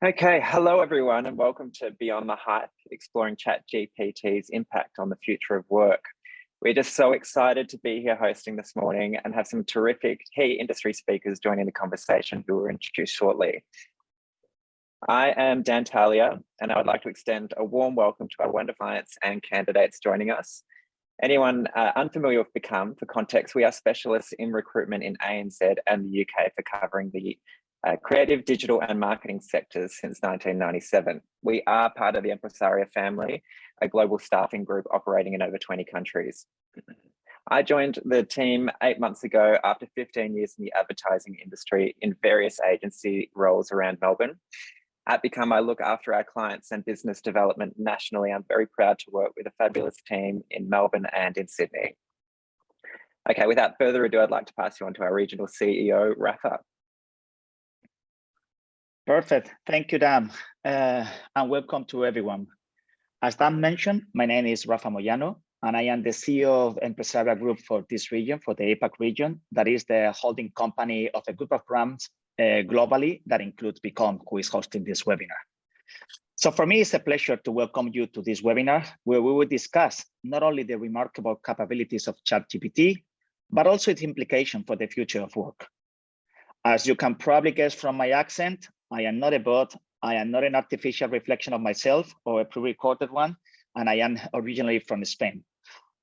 Okay, hello everyone, and welcome to Beyond the Hype, exploring ChatGPT's impact on the future of work. We're just so excited to be here hosting this morning and have some terrific key industry speakers joining the conversation who will introduce shortly. I am Dan Talia, and I would like to extend a warm welcome to our wonderful clients and candidates joining us. Anyone unfamiliar with Become, for context, we are specialists in recruitment in ANZ and the UK for covering the creative, digital and marketing sectors since 1997. We are part of the Empresaria family, a global staffing group operating in over 20 countries. I joined the team 8 months ago after 15 years in the advertising industry in various agency roles around Melbourne. At Become, I look after our clients and business development nationally. I'm very proud to work with a fabulous team in Melbourne and in Sydney. Okay, without further ado, I'd like to pass you on to our regional CEO, Rafa. Perfect. Thank you, Dan, and welcome to everyone. As Dan mentioned, my name is Rafa Moyano, and I am the CEO of Empresaria Group for this region, for the APAC region. That is the holding company of a group of brands globally that includes Become, who is hosting this webinar. So for me, it's a pleasure to welcome you to this webinar, where we will discuss not only the remarkable capabilities of ChatGPT, but also its implication for the future of work. As you can probably guess from my accent, I am not a bot, I am not an artificial reflection of myself or a pre-recorded one, and I am originally from Spain.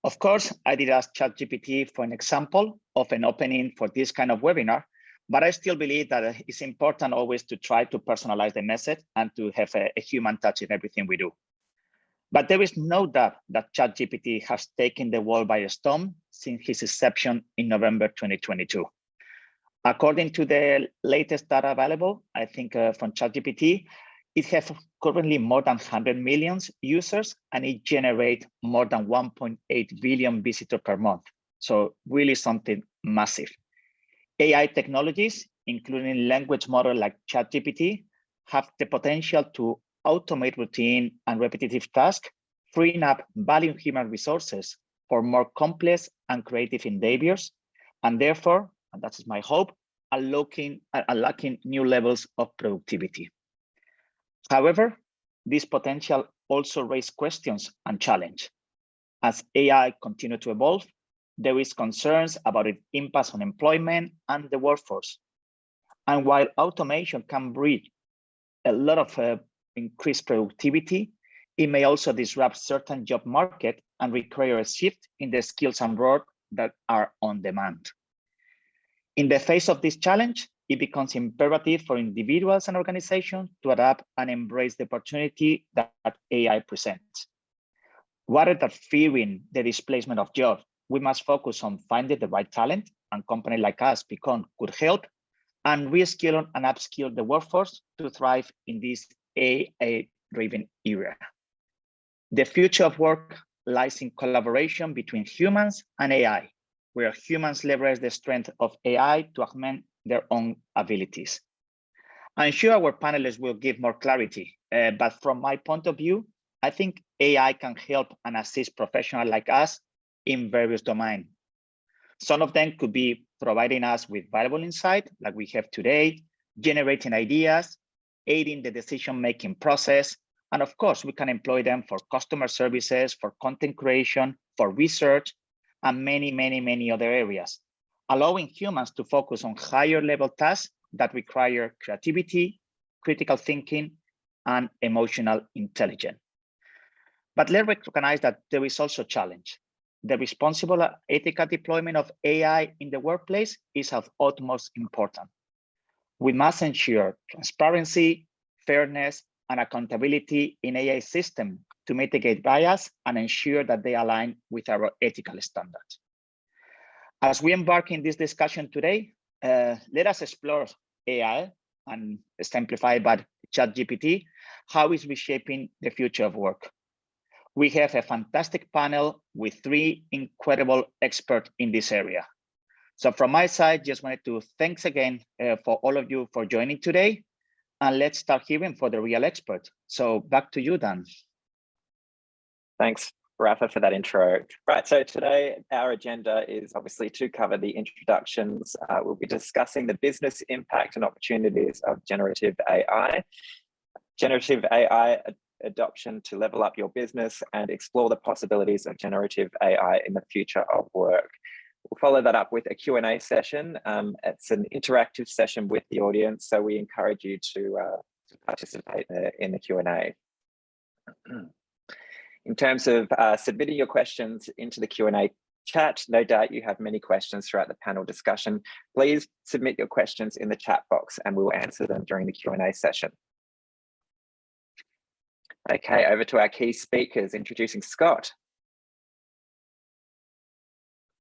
Of course, I did ask ChatGPT for an example of an opening for this kind of webinar, but I still believe that it's important always to try to personalize the message and to have a human touch in everything we do. But there is no doubt that ChatGPT has taken the world by storm since its inception in November 2022. According to the latest data available, I think from ChatGPT, it has currently more than 100 million users, and it generates more than 1.8 billion visitors per month. So really something massive. AI technologies, including language models like ChatGPT, have the potential to automate routine and repetitive tasks, freeing up valuable human resources for more complex and creative endeavors, and therefore, and that is my hope, unlocking new levels of productivity. However, this potential also raises questions and challenges. As AI continues to evolve, there is concerns about its impact on employment and the workforce. And while automation can bring a lot of increased productivity, it may also disrupt certain job markets and require a shift in the skills and roles that are on demand. In the face of this challenge, it becomes imperative for individuals and organizations to adapt and embrace the opportunity that AI presents. Rather than fearing the displacement of jobs, we must focus on finding the right talent, and companies like us, Become, could help and reskill and upskill the workforce to thrive in this AI-driven era. The future of work lies in collaboration between humans and AI, where humans leverage the strength of AI to augment their own abilities. I'm sure our panelists will give more clarity, but from my point of view, I think AI can help and assist professionals like us in various domains. Some of them could be providing us with valuable insight, like we have today, generating ideas, aiding the decision-making process, and of course, we can employ them for customer services, for content creation, for research, and many other areas, allowing humans to focus on higher level tasks that require creativity, critical thinking, and emotional intelligence. But let's recognize that there is also a challenge. The responsible ethical deployment of AI in the workplace is of utmost importance. We must ensure transparency, fairness, and accountability in AI systems to mitigate bias and ensure that they align with our ethical standards. As we embark in this discussion today, let us explore AI and exemplified by ChatGPT, how it's reshaping the future of work. We have a fantastic panel with 3 incredible experts in this area. So from my side, just wanted to thanks again for all of you for joining today. And let's start hearing for the real expert. So back to you, Dan. Thanks, Rafa, for that intro. Right, so today our agenda is obviously to cover the introductions. We'll be discussing the business impact and opportunities of generative AI. generative AI adoption to level up your business, and explore the possibilities of generative AI in the future of work. We'll follow that up with a Q&A session. It's an interactive session with the audience, so we encourage you to participate in the Q&A. In terms of submitting your questions into the Q&A chat, no doubt you have many questions throughout the panel discussion. Please submit your questions in the chat box and we'll answer them during the Q&A session. Okay, over to our key speakers, introducing Scott.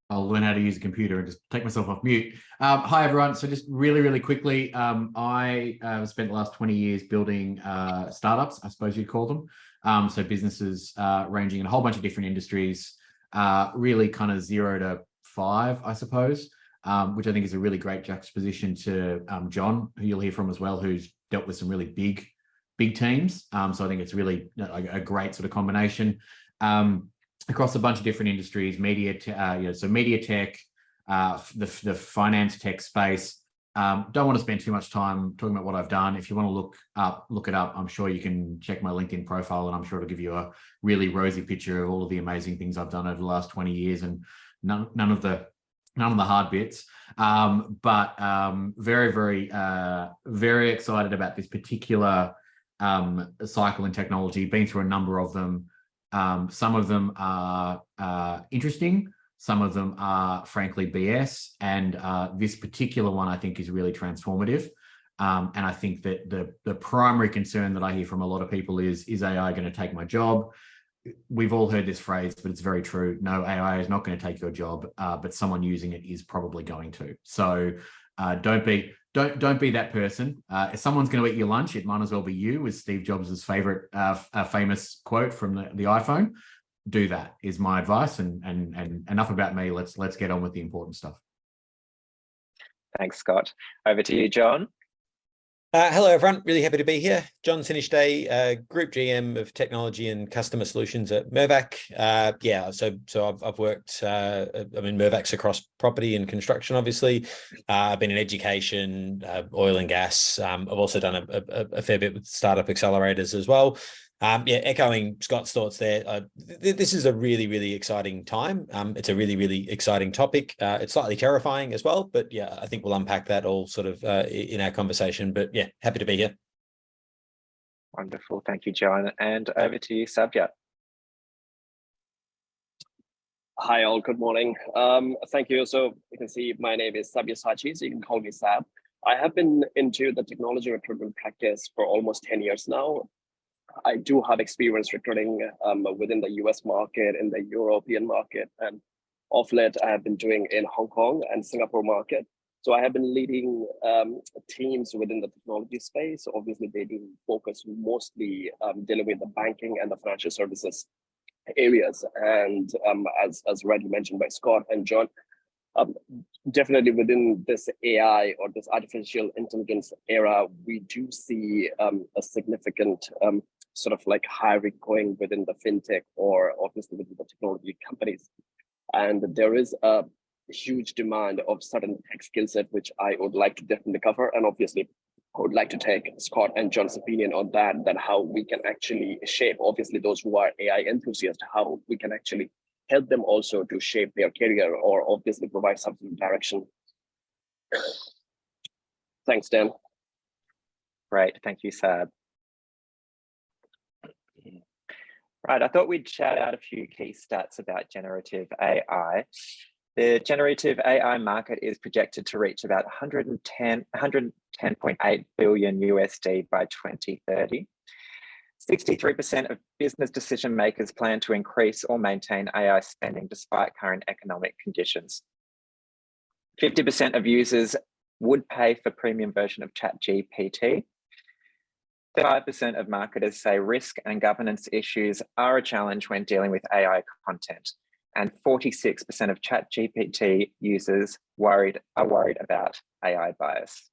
I'll learn how to use a computer and just take myself off mute. Hi, everyone. So just really quickly, I spent the last 20 years building startups, I suppose you'd call them. So businesses ranging in a whole bunch of different industries, really kind of 0 to 5, I suppose, which I think is a really great juxtaposition to John, who you'll hear from as well, who's dealt with some really big teams. So I think it's really a great sort of combination. Across a bunch of different industries, media tech, the finance tech space. Don't want to spend too much time talking about what I've done. If you want to look it up, I'm sure you can check my LinkedIn profile, and I'm sure it'll give you a really rosy picture of all of the amazing things I've done over the last 20 years, and none of the hard bits. But very excited about this particular cycle in technology. Been through a number of them. Some of them are interesting, some of them are frankly BS, and this particular one I think is really transformative. And I think that the primary concern that I hear from a lot of people is AI going to take my job? We've all heard this phrase, but it's very true. No, AI is not going to take your job, but someone using it is probably going to. So don't be that person. If someone's going to eat your lunch, it might as well be you, is Steve Jobs' favorite famous quote from the iPhone. Do that is my advice, and enough about me. Let's get on with the important stuff. Thanks, Scott. Over to you, John. Hello, everyone. Really happy to be here. John Sinishday, Group GM of Technology and Customer Solutions at Mirvac. So I've worked, Mirvac's across property and construction, obviously. I've been in education, oil and gas. I've also done a fair bit with startup accelerators as well. Echoing Scott's thoughts there, this is a really exciting time. It's a really exciting topic. It's slightly terrifying as well, but yeah, I think we'll unpack that all sort of in our conversation. But yeah, happy to be here. Wonderful, thank you, John. And over to you, Sabya. Hi all, good morning. Thank you. So you can see my name is Sabya Sachi, so you can call me Sab. I have been into the technology recruitment practice for almost 10 years now. I do have experience recruiting within the US market, in the European market, and of late I have been doing in Hong Kong and Singapore market. So I have been leading teams within the technology space. Obviously, they do focus mostly dealing with the banking and the financial services areas. And as already mentioned by Scott and John, definitely within this AI or this artificial intelligence era, we do see a significant sort of like hiring going within the fintech or obviously within the technology companies. And there is a huge demand of certain tech skill set, which I would like to definitely cover. And obviously, I would like to take Scott and John's opinion on that how we can actually shape, obviously those who are AI enthusiasts, how we can actually help them also to shape their career or obviously provide some direction. Thanks, Dan. Great, thank you, Sab. Right, I thought we'd shout out a few key stats about generative AI. The generative AI market is projected to reach about 110.8 billion USD by 2030. 63% of business decision makers plan to increase or maintain AI spending despite current economic conditions. 50% of users would pay for premium version of ChatGPT. 5% of marketers say risk and governance issues are a challenge when dealing with AI content. And 46% of ChatGPT users are worried about AI bias.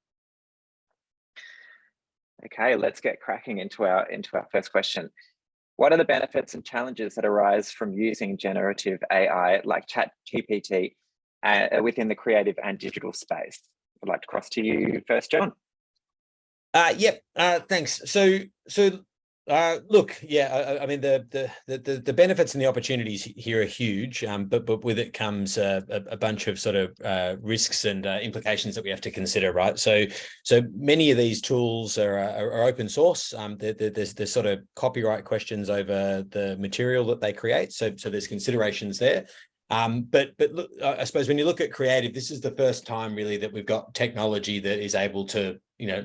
Okay, let's get cracking into our first question. What are the benefits and challenges that arise from using generative AI like ChatGPT within the creative and digital space? I'd like to cross to you first, John. Yep. Thanks. Look, yeah, I mean, the benefits and the opportunities here are huge, but with it comes a bunch of sort of risks and implications that we have to consider, right? So many of these tools are open source. There's sort of copyright questions over the material that they create. So there's considerations there. But look, I suppose when you look at creative, this is the first time really that we've got technology that is able to,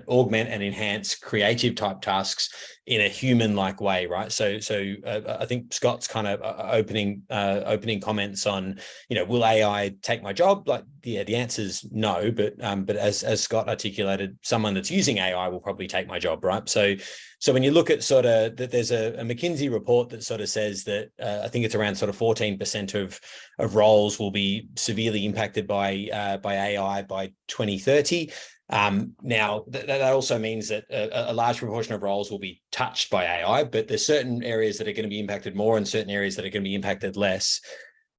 augment and enhance creative type tasks in a human-like way, right? So I think Scott's kind of opening comments on, will AI take my job? Like, yeah, the answer is no, but as Scott articulated, someone that's using AI will probably take my job, right? So when you look at sort of that, there's a McKinsey report that sort of says that I think it's around sort of 14% of roles will be severely impacted by AI by 2030. Now, that also means that a large proportion of roles will be touched by AI, but there's certain areas that are going to be impacted more and certain areas that are going to be impacted less.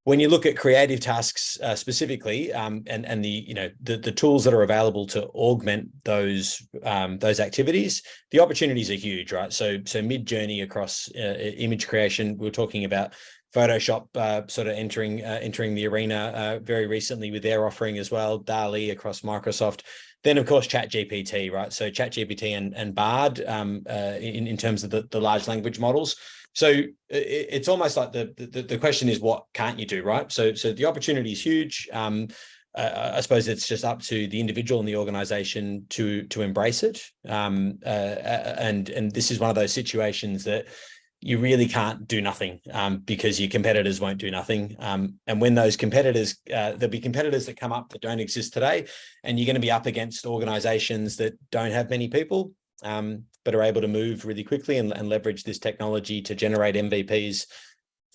When you look at creative tasks specifically, and the tools that are available to augment those activities, the opportunities are huge, right? So Mid-Journey across image creation, we were talking about Photoshop sort of entering the arena very recently with their offering as well, DALL-E across Microsoft. Then, of course, ChatGPT, right? So ChatGPT and Bard in terms of the large language models. So it's almost like the question is, what can't you do, right? So the opportunity is huge. I suppose it's just up to the individual and the organization to embrace it. And this is one of those situations that you really can't do nothing because your competitors won't do nothing. And when those competitors, there'll be competitors that come up that don't exist today, and you're going to be up against organizations that don't have many people, but are able to move really quickly and leverage this technology to generate MVPs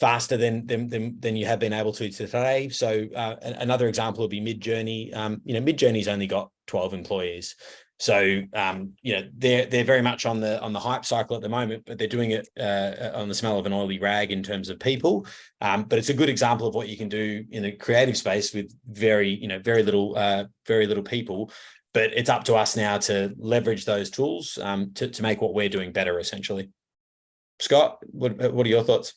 faster than you have been able to today. So another example would be Mid-Journey. Mid-Journey's only got 12 employees. So they're very much on the hype cycle at the moment, but they're doing it on the smell of an oily rag in terms of people. But it's a good example of what you can do in a creative space with very little people. But it's up to us now to leverage those tools to make what we're doing better, essentially. Scott, what are your thoughts?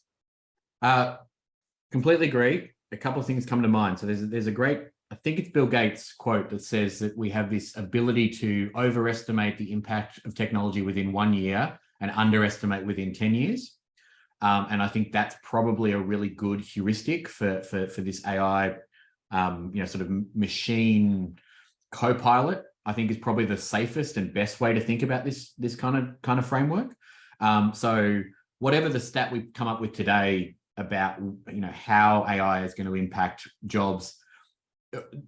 Completely agree. A couple of things come to mind. So there's a great, I think it's Bill Gates' quote that says that we have this ability to overestimate the impact of technology within 1 year and underestimate within 10 years. And I think that's probably a really good heuristic for this AI, sort of machine co-pilot. I think is probably the safest and best way to think about this kind of framework. So whatever the stat we've come up with today about how AI is going to impact jobs,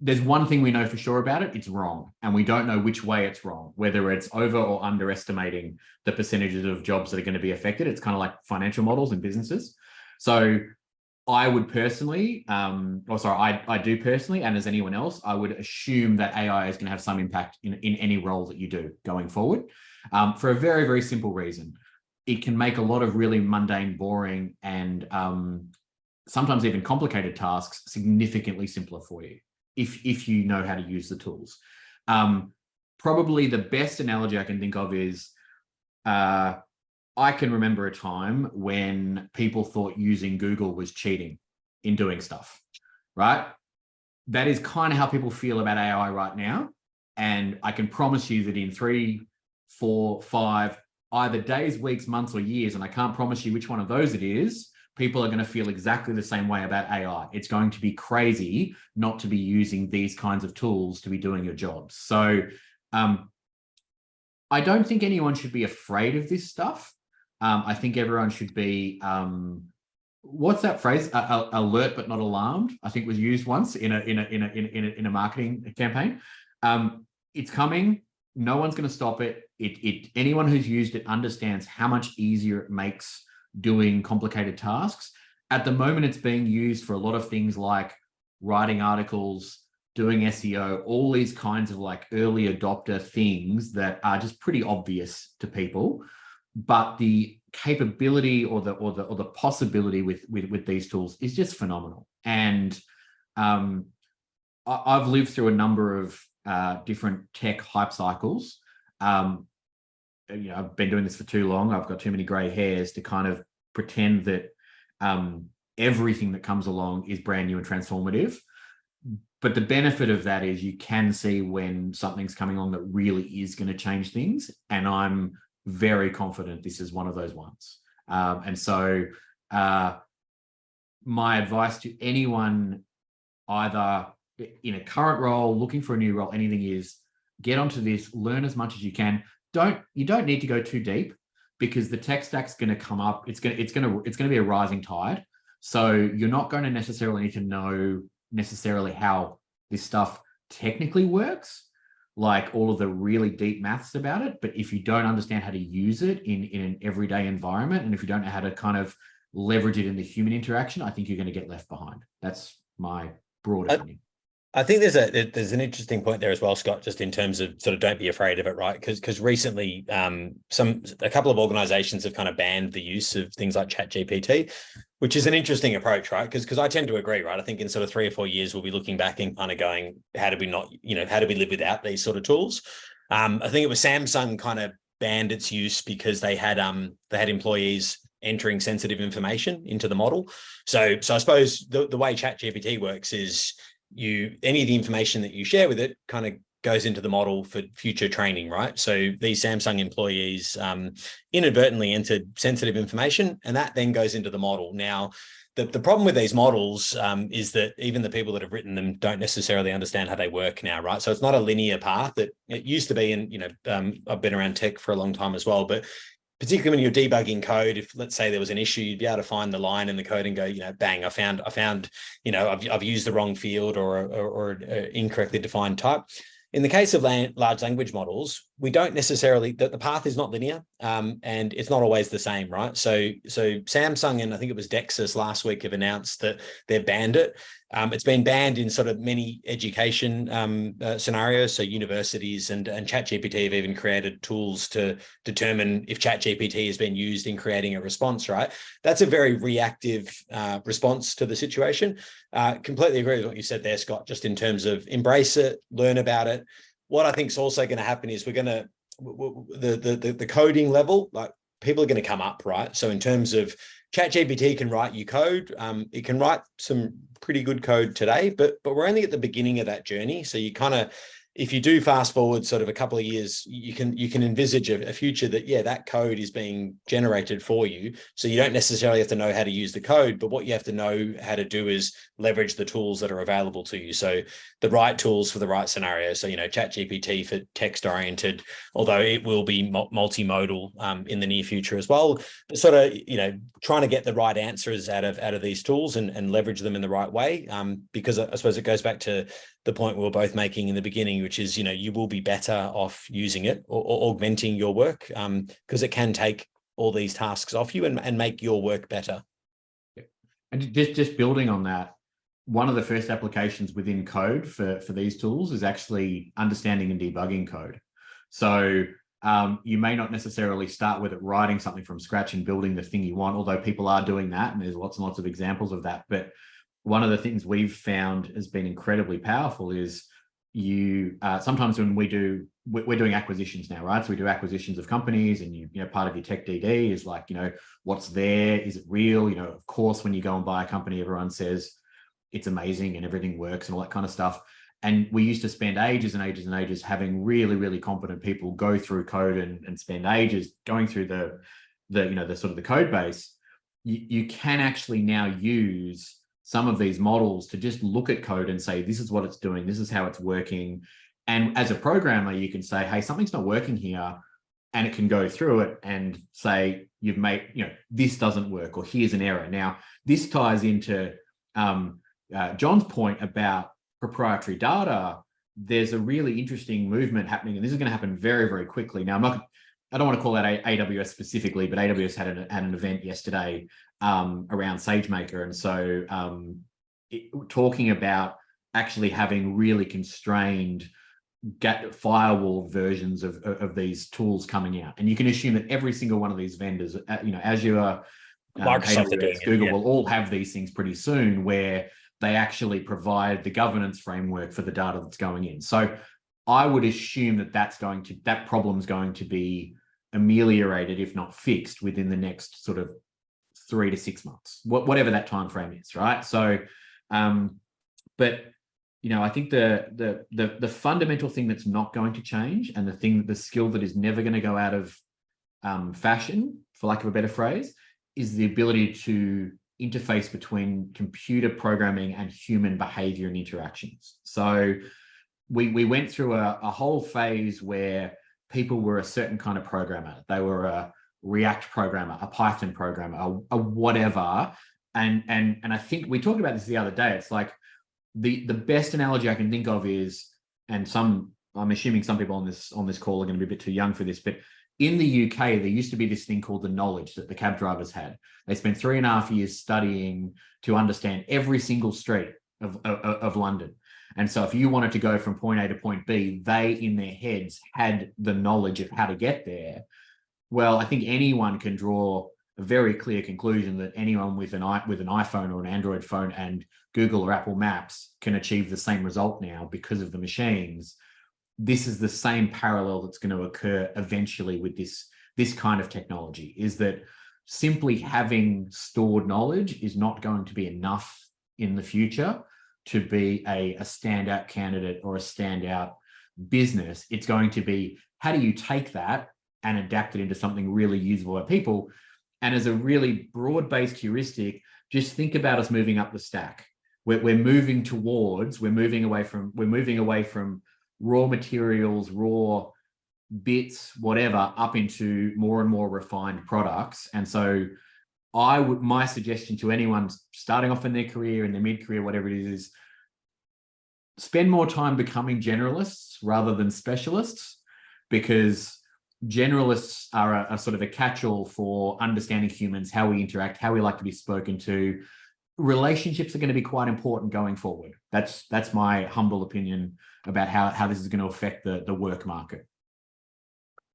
there's one thing we know for sure about it: it's wrong, and we don't know which way it's wrong, whether it's over or underestimating the percentages of jobs that are going to be affected. It's kind of like financial models and businesses. So I would personally, I do personally, and as anyone else, I would assume that AI is going to have some impact in any role that you do going forward, for a very, very simple reason. It can make a lot of really mundane, boring, and sometimes even complicated tasks significantly simpler for you if you know how to use the tools. Probably the best analogy I can think of is I can remember a time when people thought using Google was cheating in doing stuff, right? That is kind of how people feel about AI right now. And I can promise you that in 3, 4, 5, either days, weeks, months, or years, and I can't promise you which one of those it is, people are going to feel exactly the same way about AI. It's going to be crazy not to be using these kinds of tools to be doing your jobs. So I don't think anyone should be afraid of this stuff. I think everyone should be, what's that phrase? Alert but not alarmed, I think was used once in a marketing campaign. It's coming. No one's going to stop it. Anyone who's used it understands how much easier it makes doing complicated tasks. At the moment, it's being used for a lot of things like writing articles, doing SEO, all these kinds of like early adopter things that are just pretty obvious to people. But the capability or the possibility with these tools is just phenomenal. And I've lived through a number of different tech hype cycles. I've been doing this for too long. I've got too many gray hairs to kind of pretend that everything that comes along is brand new and transformative. But the benefit of that is you can see when something's coming along that really is going to change things. And I'm very confident this is one of those ones. And so my advice to anyone, either in a current role, looking for a new role, anything, is get onto this, learn as much as you can. You don't need to go too deep, because the tech stack's going to come up. It's going to be a rising tide. So you're not going to necessarily need to know necessarily how this stuff technically works, like all of the really deep maths about it. But if you don't understand how to use it in an everyday environment, and if you don't know how to kind of leverage it in the human interaction, I think you're going to get left behind. That's my broad opinion. I think there's an interesting point there as well, Scott, just in terms of sort of don't be afraid of it, right? Because recently a couple of organizations have kind of banned the use of things like ChatGPT, which is an interesting approach, right? Because I tend to agree, right? I think in sort of 3 or 4 years, we'll be looking back and kind of going, how do we live without these sort of tools? I think it was Samsung kind of banned its use because they had employees entering sensitive information into the model. So I suppose the way ChatGPT works is any of the information that you share with it kind of goes into the model for future training, right? So these Samsung employees inadvertently entered sensitive information, and that then goes into the model. Now, the problem with these models is that even the people that have written them don't necessarily understand how they work now, right? So it's not a linear path that it used to be. And I've been around tech for a long time as well, but particularly when you're debugging code, if let's say there was an issue, you'd be able to find the line in the code and go, bang, I found, I've used the wrong field or incorrectly defined type. In the case of large language models, we don't necessarily, the path is not linear, and it's not always the same, right? So Samsung and I think it was Dexus last week have announced that they've banned it. It's been banned in sort of many education scenarios. So universities and ChatGPT have even created tools to determine if ChatGPT has been used in creating a response, right? That's a very reactive response to the situation. Completely agree with what you said there, Scott, just in terms of embrace it, learn about it. What I think is also going to happen is the coding level, like people are going to come up, right? So in terms of ChatGPT can write you code, it can write some pretty good code today, but we're only at the beginning of that journey. So you kind of, if you do fast forward sort of a couple of years, you can envisage a future that, that code is being generated for you. So you don't necessarily have to know how to use the code, but what you have to know how to do is leverage the tools that are available to you. So the right tools for the right scenario. So, ChatGPT for text oriented, although it will be multimodal in the near future as well. But sort of, trying to get the right answers out of these tools and leverage them in the right way. Because I suppose it goes back to the point we were both making in the beginning, which is, you will be better off using it or augmenting your work, because it can take all these tasks off you and make your work better. And just building on that, one of the first applications within code for these tools is actually understanding and debugging code. So you may not necessarily start with it writing something from scratch and building the thing you want, although people are doing that, and there's lots and lots of examples of that. But one of the things we've found has been incredibly powerful is sometimes when we're doing acquisitions now, right? So we do acquisitions of companies, and part of your tech DD is like, what's there? Is it real? Of course, when you go and buy a company, everyone says it's amazing and everything works and all that kind of stuff. And we used to spend ages and ages and ages having really, really competent people go through code and spend ages going through the sort of the code base. You can actually now use some of these models to just look at code and say, this is what it's doing, this is how it's working. And as a programmer, you can say, hey, something's not working here, and it can go through it and say, you've made, this doesn't work, or here's an error. Now, this ties into John's point about proprietary data. There's a really interesting movement happening, and this is going to happen very, very quickly. Now, I don't want to call out AWS specifically, but AWS had an event yesterday around SageMaker. And so talking about actually having really constrained firewall versions of these tools coming out. And you can assume that every single one of these vendors, Azure, Microsoft, AWS, Google will all have these things pretty soon, where they actually provide the governance framework for the data that's going in. So I would assume that that problem's going to be ameliorated, if not fixed, within the next sort of 3 to 6 months, whatever that time frame is, right? So, but I think the fundamental thing that's not going to change, and the skill that is never going to go out of fashion, for lack of a better phrase, is the ability to interface between computer programming and human behavior and interactions. So we went through a whole phase where people were a certain kind of programmer. They were a React programmer, a Python programmer, a whatever. And I think we talked about this the other day. It's like the best analogy I can think of is, and I'm assuming some people on this call are going to be a bit too young for this, but in the UK, there used to be this thing called the knowledge that the cab drivers had. They spent 3.5 years studying to understand every single street of London. And so if you wanted to go from point A to point B, they in their heads had the knowledge of how to get there. Well, I think anyone can draw a very clear conclusion that anyone with an iPhone or an Android phone and Google or Apple Maps can achieve the same result now because of the machines. This is the same parallel that's going to occur eventually with this kind of technology, is that simply having stored knowledge is not going to be enough in the future to be a standout candidate or a standout business. It's going to be, how do you take that and adapt it into something really usable by people? And as a really broad-based heuristic, just think about us moving up the stack. We're moving away from raw materials, raw bits, whatever, up into more and more refined products. And so my suggestion to anyone starting off in their career, in their mid-career, whatever it is spend more time becoming generalists rather than specialists, because generalists are a sort of a catch-all for understanding humans, how we interact, how we like to be spoken to. Relationships are going to be quite important going forward. That's my humble opinion about how this is going to affect the work market.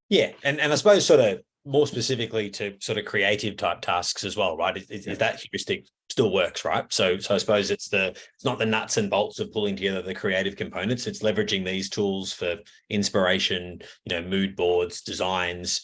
Yeah, and I suppose sort of more specifically to sort of creative type tasks as well, right? Is that heuristic still works, right? So I suppose it's not the nuts and bolts of pulling together the creative components. It's leveraging these tools for inspiration, mood boards, designs,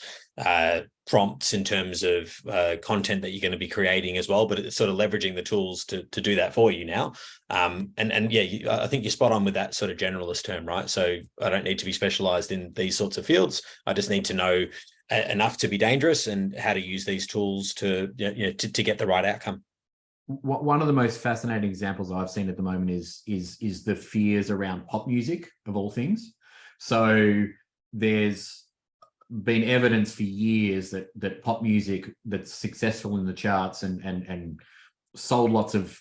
prompts in terms of content that you're going to be creating as well, but it's sort of leveraging the tools to do that for you now. And yeah, I think you're spot on with that sort of generalist term, right? So I don't need to be specialized in these sorts of fields. I just need to know enough to be dangerous and how to use these tools to get the right outcome. One of the most fascinating examples I've seen at the moment is the fears around pop music, of all things. So there's been evidence for years that pop music that's successful in the charts and sold lots of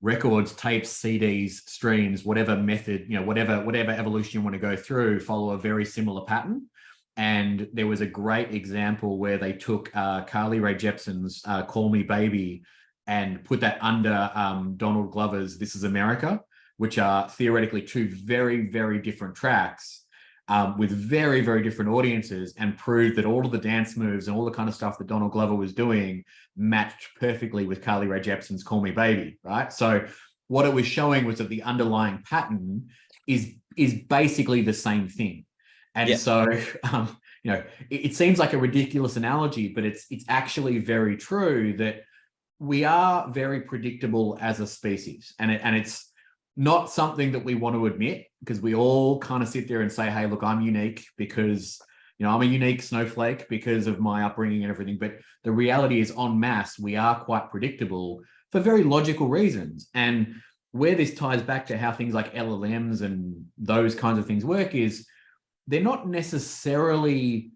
records, tapes, CDs, streams, whatever method, whatever evolution you want to go through, follow a very similar pattern. And there was a great example where they took Carly Rae Jepsen's Call Me Baby and put that under Donald Glover's This Is America, which are theoretically two very, very different tracks with very, very different audiences, and proved that all of the dance moves and all the kind of stuff that Donald Glover was doing matched perfectly with Carly Rae Jepsen's Call Me Baby, right? So what it was showing was that the underlying pattern is basically the same thing. And yeah. So, it seems like a ridiculous analogy, but it's actually very true that we are very predictable as a species. And it's not something that we want to admit, because we all kind of sit there and say, hey, look, I'm unique because, I'm a unique snowflake because of my upbringing and everything. But the reality is, en masse, we are quite predictable for very logical reasons. And where this ties back to how things like LLMs and those kinds of things work is they're not necessarily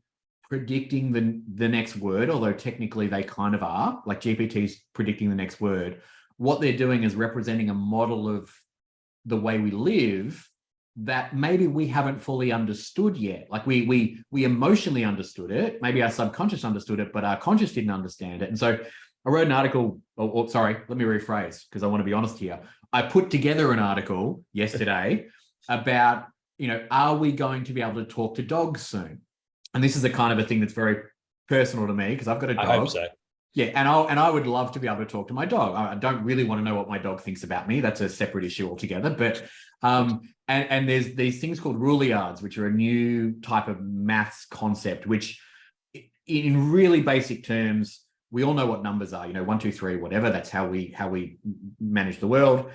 predicting the next word, although technically they kind of are, like GPT's predicting the next word. What they're doing is representing a model of the way we live that maybe we haven't fully understood yet. Like we emotionally understood it, maybe our subconscious understood it, but our conscious didn't understand it. And so I wrote an article, sorry, let me rephrase, because I want to be honest here. I put together an article yesterday about, are we going to be able to talk to dogs soon? And this is the kind of a thing that's very personal to me, because I've got a dog. I hope so. Yeah, and I would love to be able to talk to my dog. I don't really want to know what my dog thinks about me. That's a separate issue altogether. But and there's these things called Rulliards, which are a new type of maths concept, which in really basic terms, we all know what numbers are, 1, 2, 3, whatever. That's how we manage the world.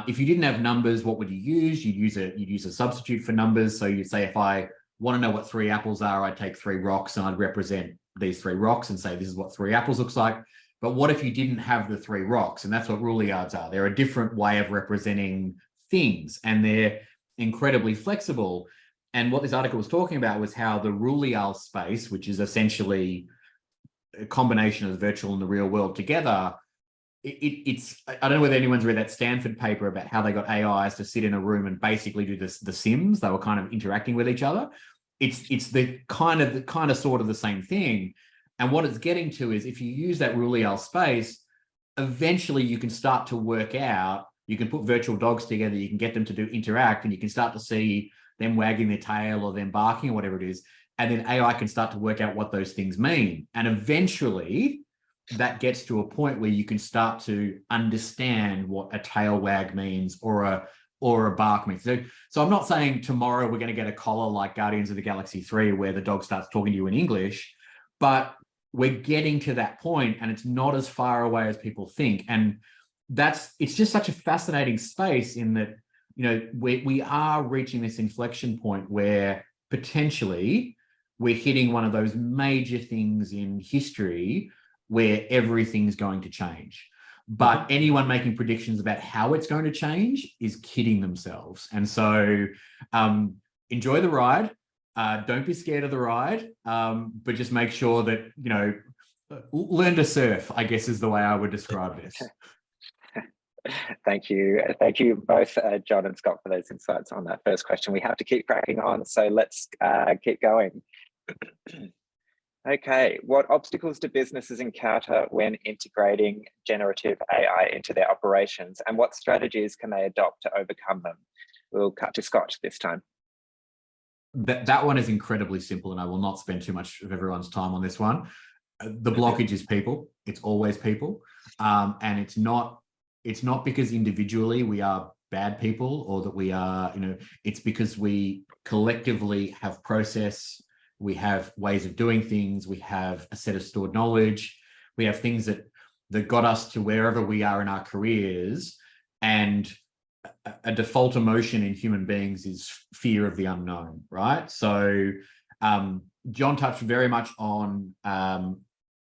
If you didn't have numbers, what would you use? You'd use a substitute for numbers. So you'd say, if I want to know what 3 apples are, I'd take 3 rocks and I'd represent these 3 rocks and say, this is what 3 apples looks like. But what if you didn't have the 3 rocks? And that's what rule yards are. They're a different way of representing things, and they're incredibly flexible. And what this article was talking about was how the rule space, which is essentially a combination of the virtual and the real world together, it's I don't know whether anyone's read that Stanford paper about how they got AIs to sit in a room and basically do this, the Sims. They were kind of interacting with each other. It's the kind of sort of the same thing. And what it's getting to is, if you use that rule space, eventually you can start to work out, you can put virtual dogs together, you can get them to interact, and you can start to see them wagging their tail or them barking or whatever it is. And then AI can start to work out what those things mean. And eventually that gets to a point where you can start to understand what a tail wag means or a bark means. So I'm not saying tomorrow we're going to get a collar like Guardians of the Galaxy 3 where the dog starts talking to you in English, but we're getting to that point, and it's not as far away as people think. And it's just such a fascinating space in that, we are reaching this inflection point where potentially we're hitting one of those major things in history where everything's going to change. But anyone making predictions about how it's going to change is kidding themselves. And so enjoy the ride. Don't be scared of the ride, but just make sure that, learn to surf, I guess is the way I would describe this. Thank you. Thank you both, John and Scott, for those insights on that first question. We have to keep cracking on, so let's keep going. Okay, what obstacles do businesses encounter when integrating generative AI into their operations, and what strategies can they adopt to overcome them? We'll cut to Scott this time. That one is incredibly simple, and I will not spend too much of everyone's time on this one. The blockage is people. It's always people, and it's not because individually we are bad people or that we are, it's because we collectively have process. We have ways of doing things. We have a set of stored knowledge. We have things that got us to wherever we are in our careers. And a default emotion in human beings is fear of the unknown, right? So John touched very much on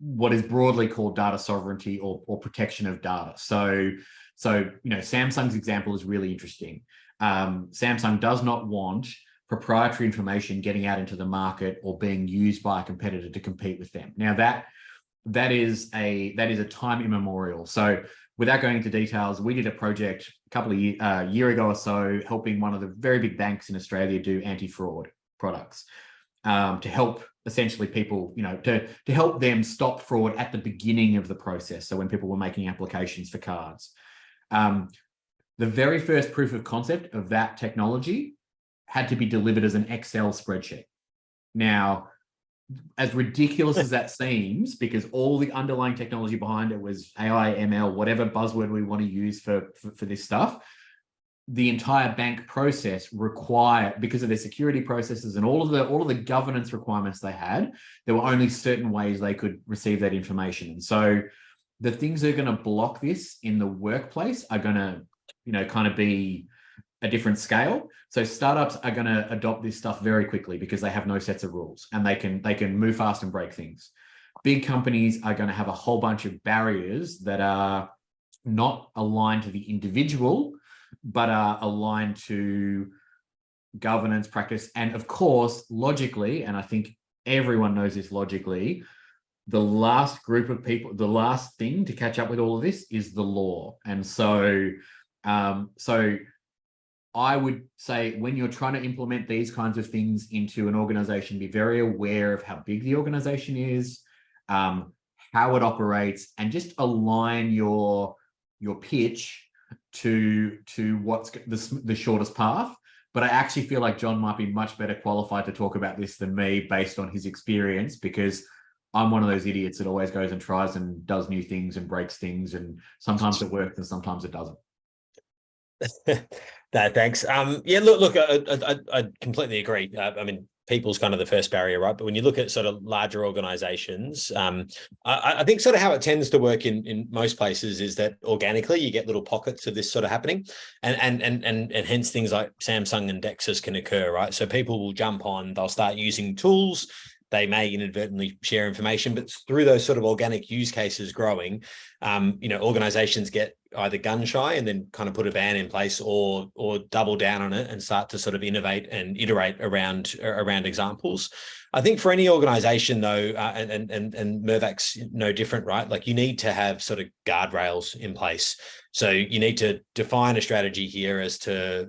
what is broadly called data sovereignty or protection of data. So Samsung's example is really interesting. Samsung does not want proprietary information getting out into the market or being used by a competitor to compete with them. Now that is a time immemorial. So without going into details, we did a project a couple of year ago or so, helping one of the very big banks in Australia do anti-fraud products to help essentially people, to help them stop fraud at the beginning of the process. So when people were making applications for cards, the very first proof of concept of that technology had to be delivered as an Excel spreadsheet. Now, as ridiculous as that seems, because all the underlying technology behind it was AI, ML, whatever buzzword we want to use for this stuff, the entire bank process required, because of their security processes and all of the governance requirements they had, there were only certain ways they could receive that information. And so the things that are going to block this in the workplace are going to, kind of be a different scale. So startups are going to adopt this stuff very quickly because they have no sets of rules and they can move fast and break things. Big companies are going to have a whole bunch of barriers that are not aligned to the individual, but are aligned to governance practice. And of course, logically, and I think everyone knows this logically, the last group of people, the last thing to catch up with all of this is the law. And so, I would say when you're trying to implement these kinds of things into an organization, be very aware of how big the organization is, how it operates, and just align your pitch to what's the shortest path. But I actually feel like John might be much better qualified to talk about this than me based on his experience, because I'm one of those idiots that always goes and tries and does new things and breaks things, and sometimes it works and sometimes it doesn't. No, thanks. Yeah, look, I completely agree. I mean, people's kind of the first barrier, right? But when you look at sort of larger organizations, I think sort of how it tends to work in most places is that organically you get little pockets of this sort of happening, and hence things like Samsung and Dexus can occur, right? So people will jump on, they'll start using tools, they may inadvertently share information, but through those sort of organic use cases growing, organizations get either gun shy and then kind of put a ban in place, or double down on it and start to sort of innovate and iterate around examples. I think for any organization though, and Mirvac's no different, right? Like you need to have sort of guardrails in place. So you need to define a strategy here as to,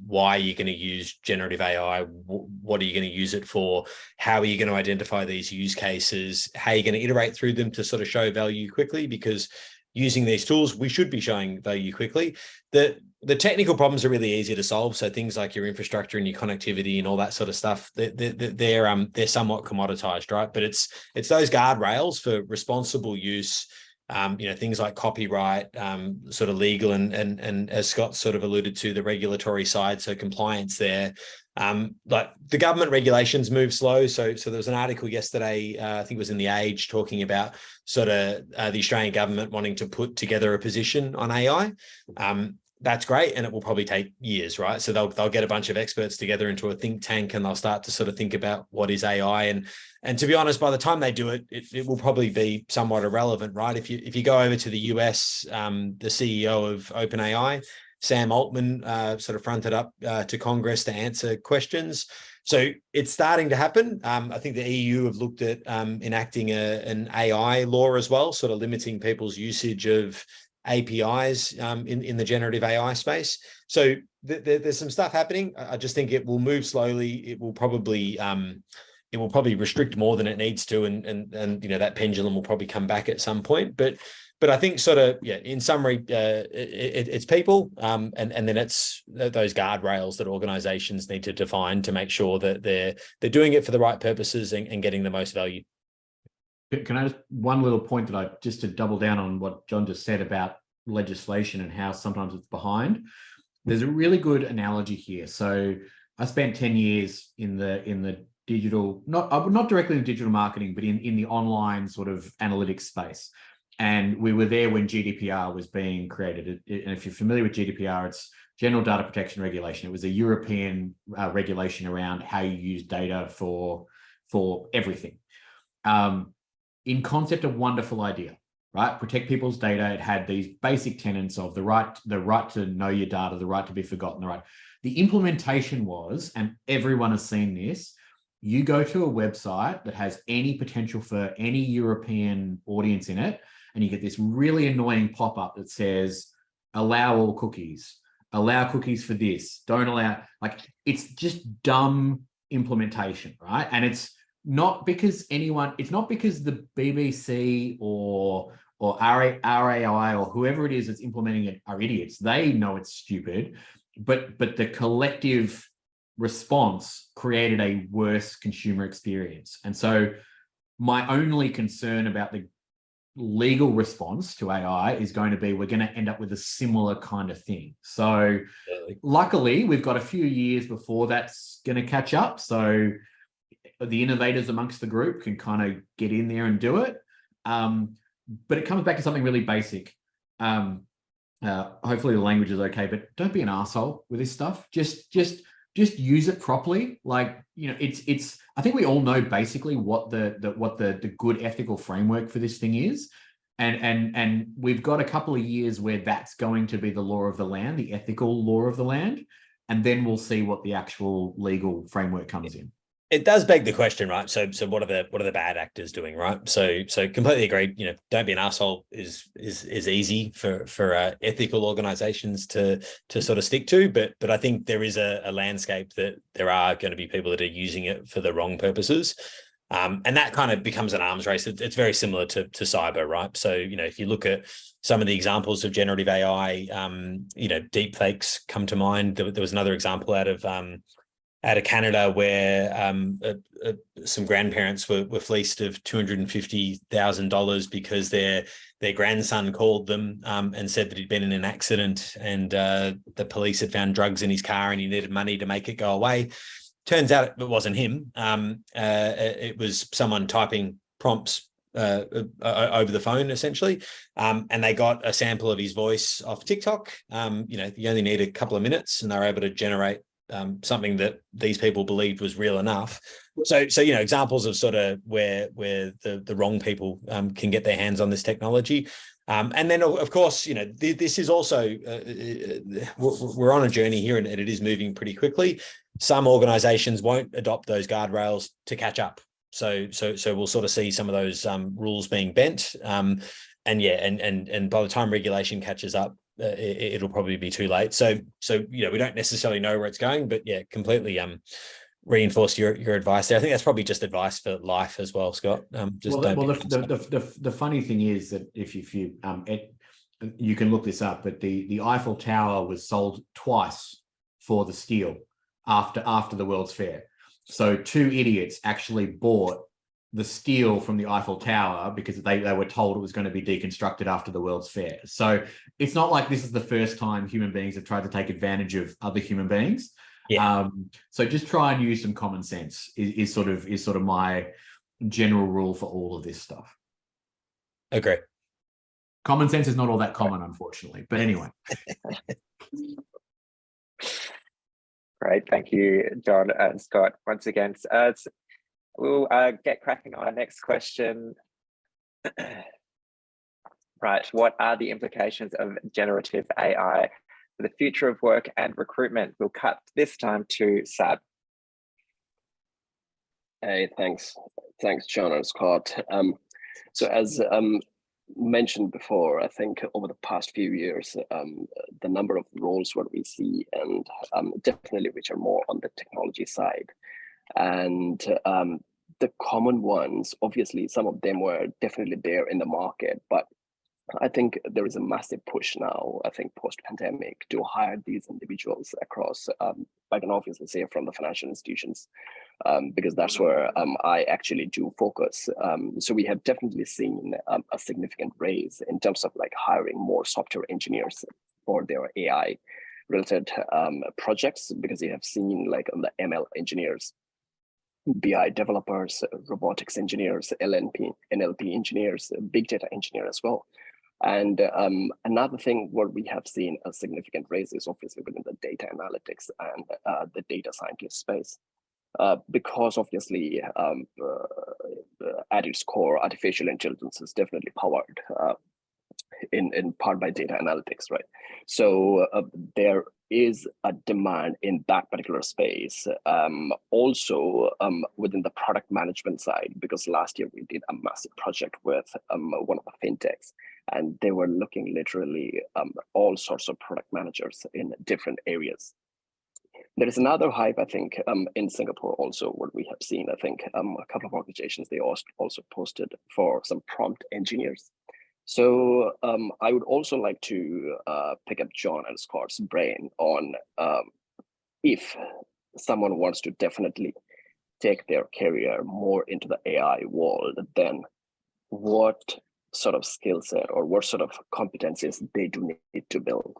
why you're going to use generative AI, what are you going to use it for, how are you going to identify these use cases, how are you going to iterate through them to sort of show value quickly, because using these tools, we should be showing value quickly. The technical problems are really easy to solve. So things like your infrastructure and your connectivity and all that sort of stuff, they're somewhat commoditized, right? But it's those guardrails for responsible use, things like copyright, sort of legal, and as Scott sort of alluded to, the regulatory side, so compliance there. Like the government regulations move slow. So there was an article yesterday, I think it was in The Age, talking about sort of the Australian government wanting to put together a position on AI. That's great, and it will probably take years, right? So they'll get a bunch of experts together into a think tank, and they'll start to sort of think about what is AI. And to be honest, by the time they do it, it will probably be somewhat irrelevant, right? If you go over to the US, the CEO of OpenAI, Sam Altman, sort of fronted up to Congress to answer questions. So it's starting to happen. I think the EU have looked at enacting an AI law as well, sort of limiting people's usage of APIs in the generative AI space. So there's some stuff happening. I just think it will move slowly. It will probably restrict more than it needs to, and that pendulum will probably come back at some point. But I think sort of, in summary, it's people, and then it's those guardrails that organizations need to define to make sure that they're doing it for the right purposes and getting the most value. Can I just, one little point just to double down on what John just said about legislation and how sometimes it's behind. There's a really good analogy here. So I spent 10 years in the digital, not directly in digital marketing, but in the online sort of analytics space. And we were there when GDPR was being created. And if you're familiar with GDPR, it's General Data Protection Regulation. It was a European regulation around how you use data for everything. In concept, a wonderful idea, right? Protect people's data. It had these basic tenets of the right to know your data, the right to be forgotten, The implementation was, and everyone has seen this, you go to a website that has any potential for any European audience in it, and you get this really annoying pop-up that says, allow all cookies, allow cookies for this, don't allow, it's just dumb implementation, right? And it's not because the BBC or RAI or whoever it is that's implementing it are idiots. They know it's stupid, but the collective response created a worse consumer experience. And so my only concern about the legal response to AI is going to be, we're going to end up with a similar kind of thing. So luckily, we've got a few years before that's going to catch up. So the innovators amongst the group can kind of get in there and do it. But it comes back to something really basic. Hopefully the language is okay, but don't be an asshole with this stuff. Just use it properly. It's I think we all know basically what the good ethical framework for this thing is. And we've got a couple of years where that's going to be the law of the land, the ethical law of the land. And then we'll see what the actual legal framework comes in. It does beg the question, right? So what are the bad actors doing, right? So completely agreed. Don't be an asshole is easy for ethical organizations to sort of stick to, but I think there is a landscape that there are going to be people that are using it for the wrong purposes, and that kind of becomes an arms race. It's very similar to cyber, right? So if you look at some of the examples of generative AI, deep fakes come to mind. There was another example out of Canada where some grandparents were fleeced of $250,000 because their grandson called them and said that he'd been in an accident, and the police had found drugs in his car and he needed money to make it go away. turns out it wasn't him. It was someone typing prompts over the phone, essentially, and they got a sample of his voice off TikTok. You only need a couple of minutes, and they're able to generate something that these people believed was real enough. So examples of sort of where the wrong people can get their hands on this technology. And then, of course, this is also we're on a journey here, and it is moving pretty quickly. Some organizations won't adopt those guardrails to catch up. So we'll sort of see some of those rules being bent. And by the time regulation catches up, it'll probably be too late. So we don't necessarily know where it's going, but yeah, completely reinforce your advice there. I think that's probably just advice for life as well, Scott. The funny thing is that if you you can look this up, but the Eiffel Tower was sold twice for the steel after the World's Fair. So two idiots actually bought the steel from the Eiffel Tower because they were told it was going to be deconstructed after the World's Fair. So it's not like this is the first time human beings have tried to take advantage of other human beings. Yeah. So just try and use some common sense is sort of my general rule for all of this stuff. Agree. Common sense is not all that common, unfortunately. But anyway. Great, thank you, John and Scott, once again. We'll get cracking on our next question. Right, what are the implications of generative AI for the future of work and recruitment? We'll cut this time to Sab. Hey, thanks, John and Scott. So as mentioned before, I think over the past few years, the number of roles what we see, and definitely which are more on the technology side, and the common ones, obviously some of them were definitely there in the market, but I think there is a massive push now, I think post-pandemic, to hire these individuals across, I can obviously say from the financial institutions, because that's where I actually do focus. So we have definitely seen a significant raise in terms of like hiring more software engineers for their AI related projects, because you have seen like on the ML engineers, BI developers, robotics engineers, NLP engineers, big data engineer as well. And another thing where we have seen a significant raise is obviously within the data analytics and the data scientist space. Because obviously at its core, artificial intelligence is definitely powered in part by data analytics, right? So there is a demand in that particular space. Also within the product management side, because last year we did a massive project with one of the fintechs, and they were looking literally all sorts of product managers in different areas. There is another hype, I think, in Singapore also, what we have seen, I think a couple of organizations, they also posted for some prompt engineers. So I would also like to pick up John and Scott's brain on if someone wants to definitely take their career more into the AI world, then what sort of skill set or what sort of competencies they do need to build?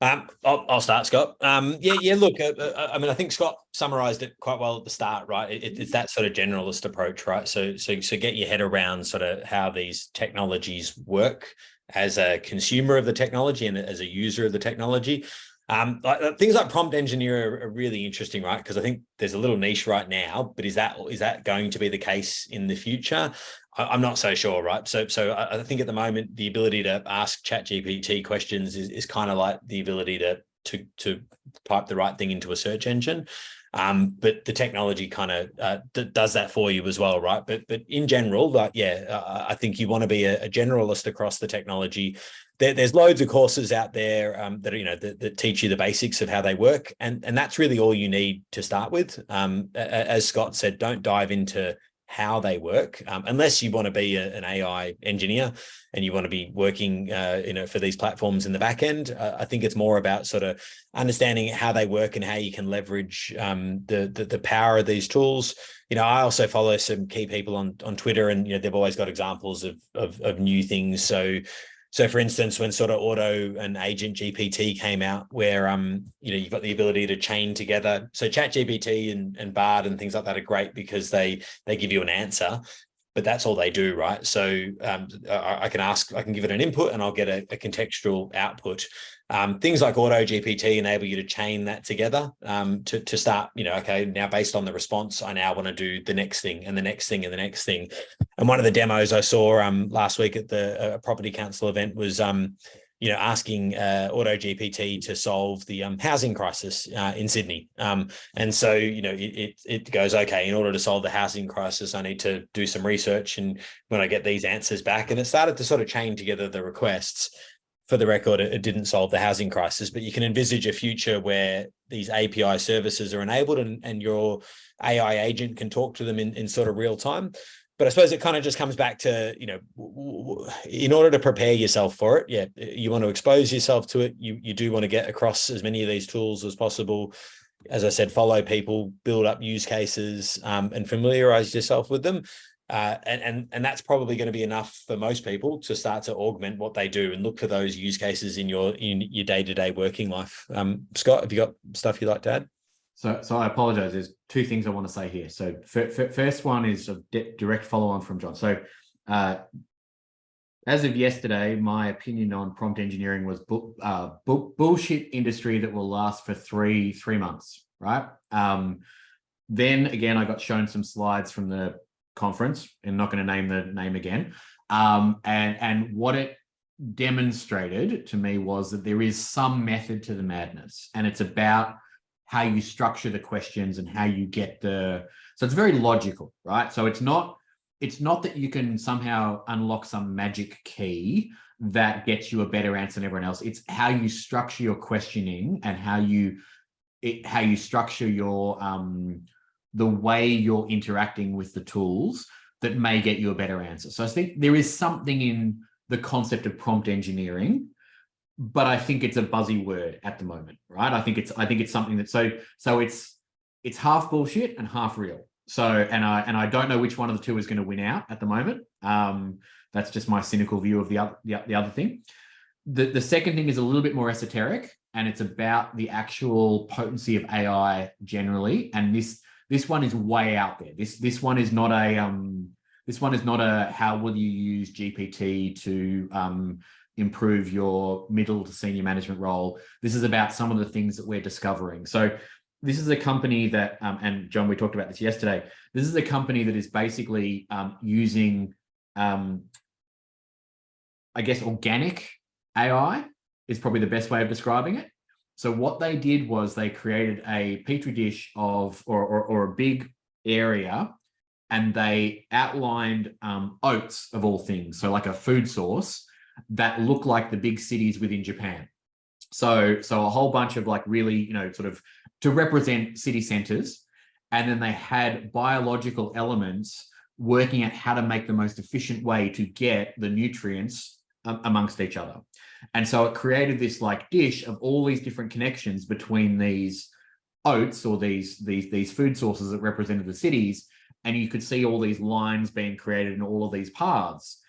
I'll start, Scott. Look, I mean, I think Scott summarized it quite well at the start, right? It's that sort of generalist approach, right? So get your head around sort of how these technologies work as a consumer of the technology and as a user of the technology. Things like prompt engineer are really interesting, right? Because I think there's a little niche right now, but is that going to be the case in the future? I'm not so sure, right? So I think at the moment, the ability to ask ChatGPT questions is kind of like the ability to type the right thing into a search engine. But the technology kind of does that for you as well, right? But in general, I think you want to be a generalist across the technology. There's loads of courses out there that teach you the basics of how they work, and that's really all you need to start with. As Scott said, don't dive into how they work unless you want to be an AI engineer and you want to be working for these platforms in the back end. I think it's more about sort of understanding how they work and how you can leverage the power of these tools. I also follow some key people on Twitter, and they've always got examples of new things. So So for instance, when sort of Auto and Agent GPT came out, where you've got the ability to chain together. So ChatGPT and Bard and things like that are great because they give you an answer, but that's all they do, right? So I can give it an input and I'll get a contextual output. Things like Auto GPT enable you to chain that together to start, okay, now based on the response, I now want to do the next thing and the next thing and the next thing. And one of the demos I saw last week at the property council event was, asking Auto GPT to solve the housing crisis in Sydney. And so, it goes, okay, in order to solve the housing crisis, I need to do some research. And when I get these answers back, and it started to sort of chain together the requests. For the record, it didn't solve the housing crisis, but you can envisage a future where these API services are enabled and your AI agent can talk to them in sort of real time. But I suppose it kind of just comes back to, in order to prepare yourself for it, yeah, you want to expose yourself to it. You do want to get across as many of these tools as possible. As I said, follow people, build up use cases, and familiarize yourself with them. And that's probably going to be enough for most people to start to augment what they do and look for those use cases in your day-to-day working life. Scott, have you got stuff you'd like to add? So I apologize. There's two things I want to say here. So first one is a direct follow-on from John. So as of yesterday, my opinion on prompt engineering was bullshit industry that will last for three months, right? Then again, I got shown some slides from the conference, and not going to name the name again. And what it demonstrated to me was that there is some method to the madness, and it's about how you structure the questions and how you get so it's very logical, right? So it's not that you can somehow unlock some magic key that gets you a better answer than everyone else. It's how you structure your questioning and how you structure your the way you're interacting with the tools that may get you a better answer. So I think there is something in the concept of prompt engineering, but I think it's a buzzy word at the moment, right? I think it's something that so it's half bullshit and half real. So and I don't know which one of the two is going to win out at the moment. That's just my cynical view of the other thing. The second thing is a little bit more esoteric, and it's about the actual potency of AI generally, and this one is way out there. This one is not a how will you use GPT to improve your middle to senior management role. This is about some of the things that we're discovering. So this is a company that, and John, we talked about this yesterday. This is a company that is basically using, I guess, organic AI is probably the best way of describing it. So what they did was they created a petri dish or a big area, and they outlined oats of all things. So like a food source that look like the big cities within Japan. So a whole bunch of like really, sort of to represent city centers. And then they had biological elements working out how to make the most efficient way to get the nutrients amongst each other. And so it created this like dish of all these different connections between these oats or these food sources that represented the cities. And you could see all these lines being created in all of these paths.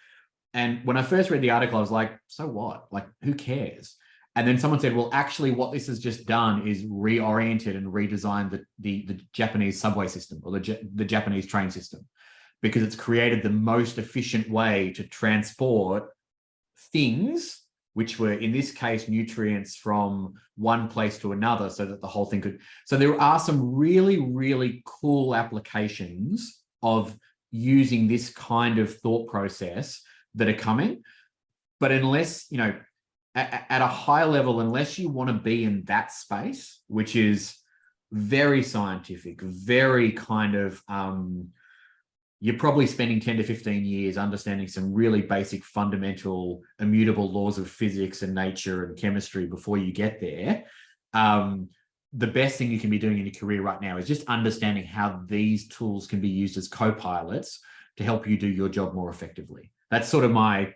And when I first read the article, I was like, so what? Like, who cares? And then someone said, well, actually what this has just done is reoriented and redesigned the Japanese subway system or the Japanese train system, because it's created the most efficient way to transport things, which were in this case nutrients, from one place to another, so that the whole thing could. So there are some really, really cool applications of using this kind of thought process that are coming. But unless, at a high level, unless you want to be in that space, which is very scientific, very kind of, you're probably spending 10 to 15 years understanding some really basic fundamental immutable laws of physics and nature and chemistry before you get there. The best thing you can be doing in your career right now is just understanding how these tools can be used as co-pilots to help you do your job more effectively. That's sort of my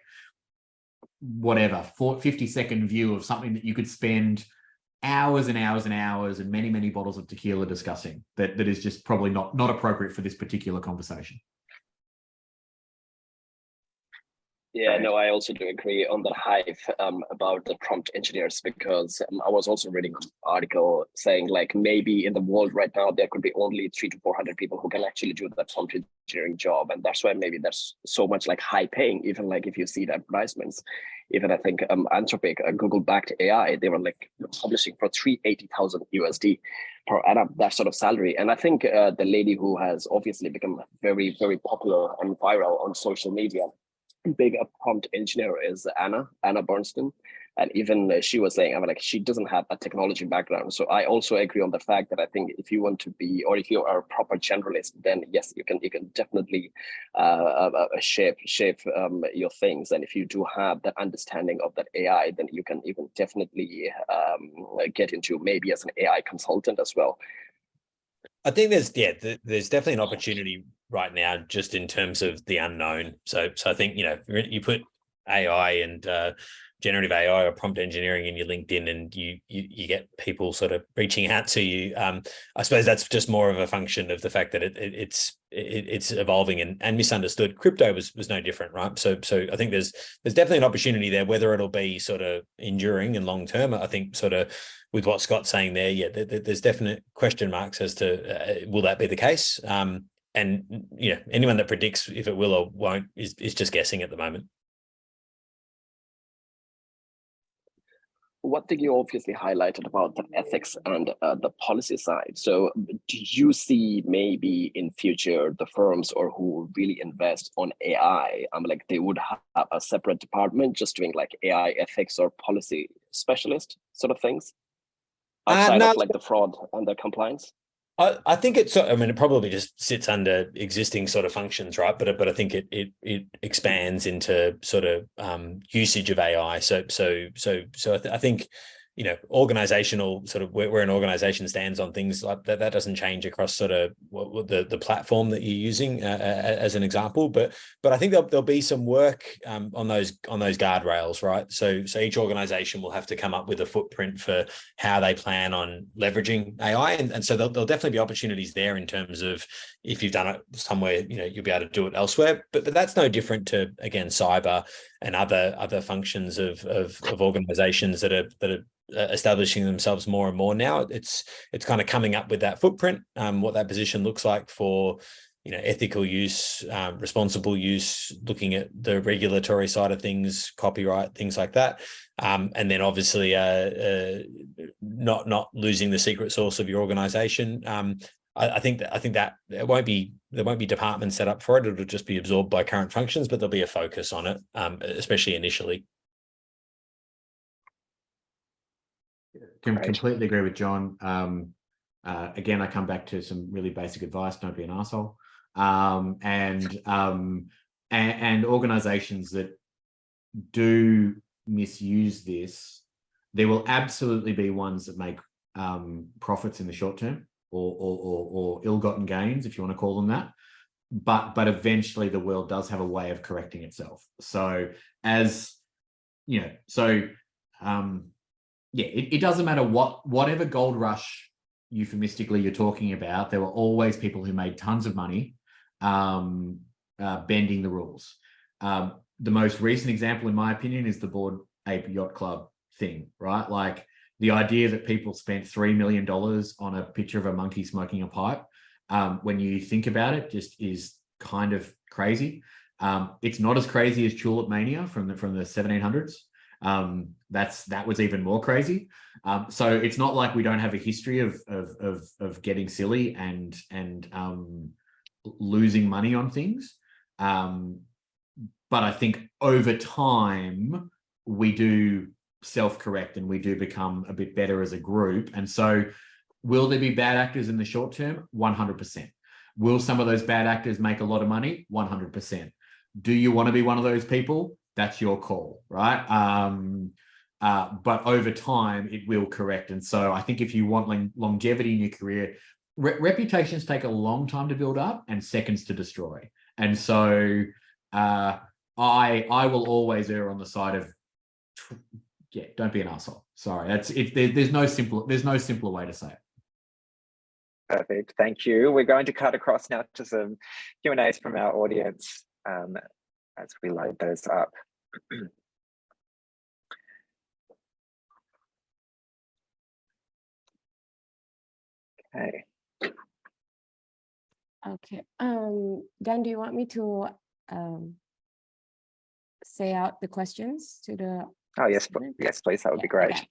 50-second view of something that you could spend hours and hours and hours and many, many bottles of tequila discussing that is just probably not appropriate for this particular conversation. Yeah, no, I also do agree on the hype about the prompt engineers, because I was also reading an article saying like maybe in the world right now there could be only 300 to 400 people who can actually do that prompt engineering job, and that's why maybe there's so much like high paying. Even like if you see the advertisements, even I think Anthropic, Google-backed AI, they were like publishing for $380,000 per annum, that sort of salary. And I think the lady who has obviously become very, very popular and viral on social media, big prompt engineer, is Anna Bernstein. And even she was saying, I mean, like, she doesn't have a technology background. So I also agree on the fact that I think if you want to be, or if you are a proper generalist, then yes, you can definitely shape your things. And if you do have that understanding of that AI, then you can definitely get into maybe as an AI consultant as well. I think there's definitely an opportunity right now just in terms of the unknown. So I think, you put AI and generative AI or prompt engineering in your LinkedIn, and you get people sort of reaching out to you. I suppose that's just more of a function of the fact that it's evolving and misunderstood. Crypto was no different, right? So I think there's definitely an opportunity there. Whether it'll be sort of enduring and long term, I think sort of with what Scott's saying there, there's definite question marks as to will that be the case? And anyone that predicts if it will or won't is just guessing at the moment. One thing you obviously highlighted about the ethics and the policy side. So do you see maybe in future the firms or who really invest on AI, like they would have a separate department just doing like AI ethics or policy specialist sort of things outside of like the fraud and the compliance? I think it probably just sits under existing sort of functions, right? But I think it expands into sort of usage of AI. So I think organizational sort of where an organization stands on things like that doesn't change across sort of the platform that you're using as an example. But I think there'll be some work on those guardrails, right? So each organization will have to come up with a footprint for how they plan on leveraging AI, and so there'll definitely be opportunities there in terms of if you've done it somewhere, you'll be able to do it elsewhere. But that's no different to, again, cyber and other functions of organizations that are establishing themselves more and more now. It's kind of coming up with that footprint, what that position looks like for ethical use, responsible use, looking at the regulatory side of things, copyright, things like that, and then obviously not losing the secret sauce of your organization. I think that there won't be departments set up for it. It'll just be absorbed by current functions, but there'll be a focus on it, especially initially. Completely agree with John. Again, I come back to some really basic advice: don't be an arsehole. And organizations that do misuse this, there will absolutely be ones that make profits in the short term or ill-gotten gains, if you want to call them that. But eventually the world does have a way of correcting itself. So it doesn't matter whatever gold rush euphemistically you're talking about, there were always people who made tons of money bending the rules. The most recent example, in my opinion, is the Bored Ape Yacht Club thing, right? Like the idea that people spent $3 million on a picture of a monkey smoking a pipe, when you think about it, just is kind of crazy. It's not as crazy as Tulip Mania from the 1700s. That was even more crazy. So it's not like we don't have a history of getting silly and losing money on things. But I think over time we do self-correct and we do become a bit better as a group. And so will there be bad actors in the short term? 100%. Will some of those bad actors make a lot of money? 100%. Do you want to be one of those people? That's your call, right? But over time, it will correct. And so I think if you want longevity in your career, reputations take a long time to build up and seconds to destroy. And so I will always err on the side of, don't be an asshole. Sorry, there's no simpler way to say it. Perfect, thank you. We're going to cut across now to some Q&As from our audience. as we load those up. Okay. Okay. Dan, do you want me to say out the questions to the? Oh, yes, student? yes, please. That would be Yeah, great. okay.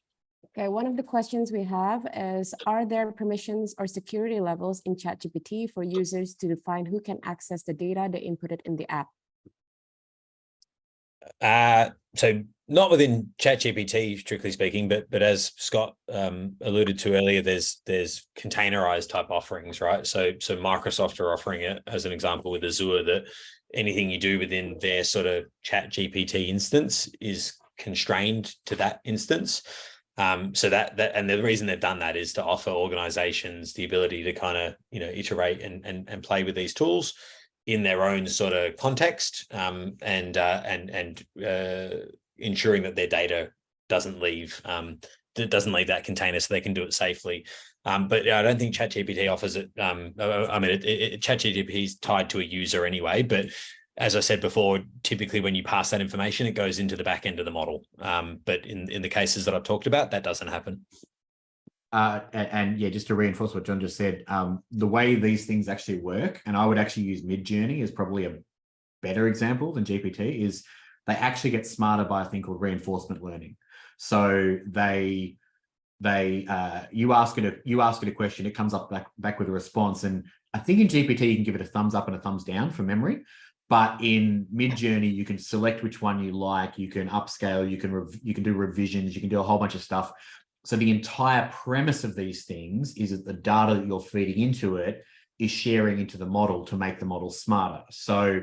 Okay, one of the questions we have is, are there permissions or security levels in ChatGPT for users to define who can access the data they inputted in the app? So not within ChatGPT, strictly speaking, but as Scott alluded to earlier, there's containerized type offerings, right? So Microsoft are offering it as an example with Azure, that anything you do within their sort of ChatGPT instance is constrained to that instance. So that and the reason they've done that is to offer organizations the ability to kind of, you know, iterate and play with these tools in their own sort of context, and ensuring that their data doesn't leave that container, so they can do it safely. But I don't think ChatGPT offers it. I mean, ChatGPT is tied to a user anyway, but as I said before, typically when you pass that information, it goes into the back end of the model. But in the cases that I've talked about, that doesn't happen. And yeah, just to reinforce what John just said, the way these things actually work, and I would actually use Midjourney as probably a better example than GPT, is they actually get smarter by a thing called reinforcement learning. So you ask it a question, it comes up back with a response, and I think in GPT you can give it a thumbs up and a thumbs down from memory. But in Midjourney, you can select which one you like. You can upscale. You can do revisions. You can do a whole bunch of stuff. So the entire premise of these things is that the data that you're feeding into it is sharing into the model to make the model smarter. So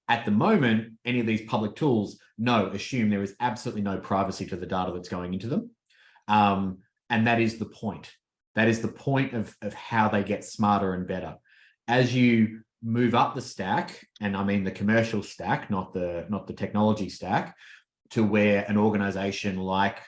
at the moment, any of these public tools, assume there is absolutely no privacy to the data that's going into them. And that is the point. That is the point of how they get smarter and better. As you move up the stack, and I mean the commercial stack, not the technology stack, to where an organization like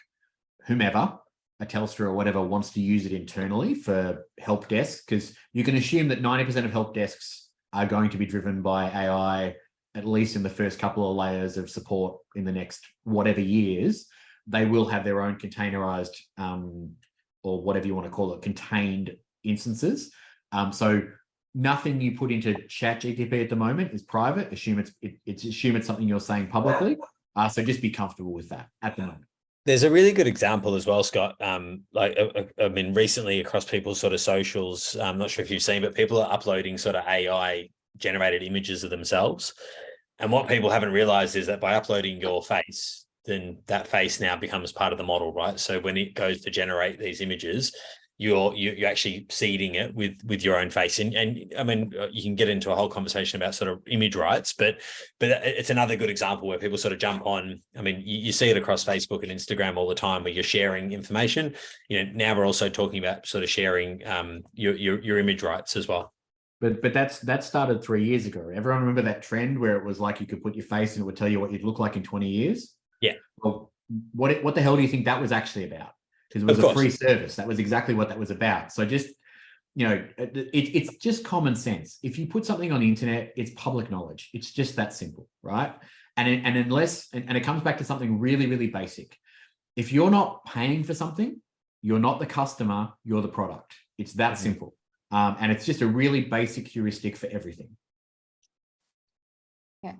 whomever, a Telstra or whatever, wants to use it internally for help desks, because you can assume that 90% of help desks are going to be driven by AI, at least in the first couple of layers of support in the next whatever years. They will have their own containerized, or whatever you want to call it, contained instances. So nothing you put into ChatGPT at the moment is private. Assume it's something you're saying publicly. So just be comfortable with that at the moment. There's a really good example as well, Scott. I mean, recently across people's sort of socials, I'm not sure if you've seen, but people are uploading sort of AI generated images of themselves. And what people haven't realized is that by uploading your face, then that face now becomes part of the model, right? So when it goes to generate these images, you're actually seeding it with your own face. And I mean, you can get into a whole conversation about sort of image rights, but it's another good example where people sort of jump on. I mean, you see it across Facebook and Instagram all the time where you're sharing information. You know, now we're also talking about sort of sharing your image rights as well. But that started 3 years ago. Everyone remember that trend where it was like you could put your face and it would tell you what you'd look like in 20 years? Yeah. Well, what the hell do you think that was actually about? Because it was a free service. That was exactly what that was about. So just, you know, it's just common sense. If you put something on the internet, it's public knowledge. It's just that simple, right? And it comes back to something really, really basic. If you're not paying for something, you're not the customer, you're the product. It's that simple. And it's just a really basic heuristic for everything. Yeah,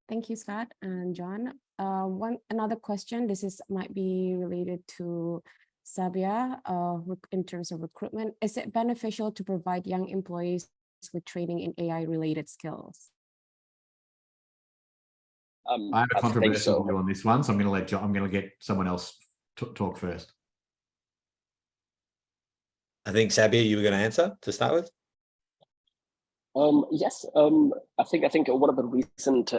thank you, Scott and John. Another question. This might be related to Sabia, in terms of recruitment. Is it beneficial to provide young employees with training in AI-related skills? I have a controversial view on this one, so I'm going to get someone else talk first. I think Sabia, you were going to answer to start with. Yes, I think one of the recent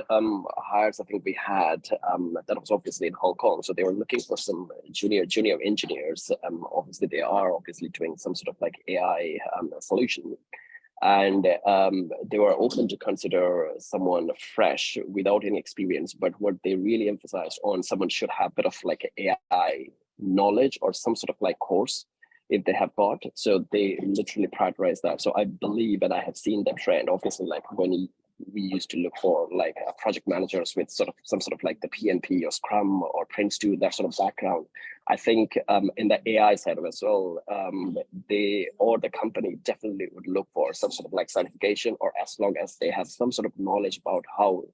hires I think we had that was obviously in Hong Kong. So they were looking for some junior engineers. Obviously, they are doing some sort of like AI solution, and they were open to consider someone fresh without any experience. But what they really emphasized on, someone should have a bit of like AI knowledge or some sort of like course if they have got. So they literally prioritize that. So I believe, and I have seen that trend, obviously, like when we used to look for like project managers with some sort of like the PNP or Scrum or Prince2, that sort of background. I think in the AI side of it as well, they or the company definitely would look for some sort of like certification, or as long as they have some sort of knowledge about how